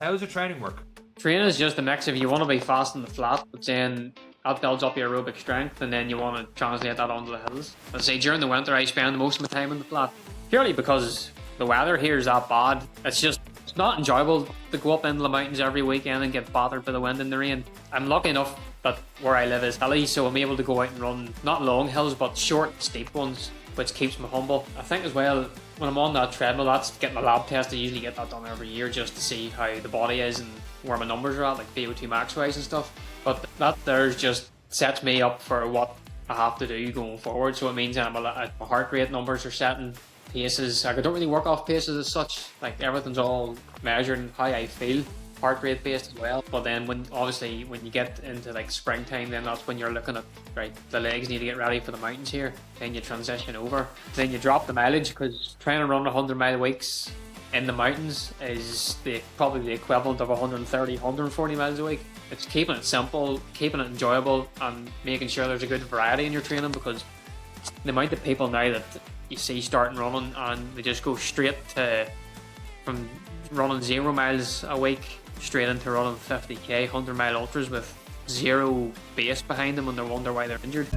How does your training work? Training is just a mix. If you want to be fast in the flat, but then that builds up your aerobic strength, and then you want to translate that onto the hills. Let's say during the winter, I spend most of my time in the flat, purely because the weather here is that bad. It's not enjoyable to go up into the mountains every weekend and get battered by the wind and the rain. I'm lucky enough that where I live is hilly, so I'm able to go out and run not long hills, but short, steep ones, which keeps me humble. I think as well, when I'm on that treadmill, that's getting a lab test. I usually get that done every year just to see how the body is and where my numbers are at, like VO2 max wise and stuff. But that there's just sets me up for what I have to do going forward. So it means that my heart rate numbers are setting paces. Like, I don't really work off paces as such. Like, everything's all measured and how I feel, heart rate based as well. But then when you get into like springtime, then that's when you're looking at, right, the legs need to get ready for the mountains here. Then you transition over. Then you drop the mileage, because trying to run 100-mile weeks in the mountains is probably the equivalent of 130, 140 miles a week. It's keeping it simple, keeping it enjoyable, and making sure there's a good variety in your training, because the amount of people now that you see starting running and they just go straight from running 0 miles a week straight into running 50k, 100-mile ultras with zero base behind them, and they wonder why they're injured.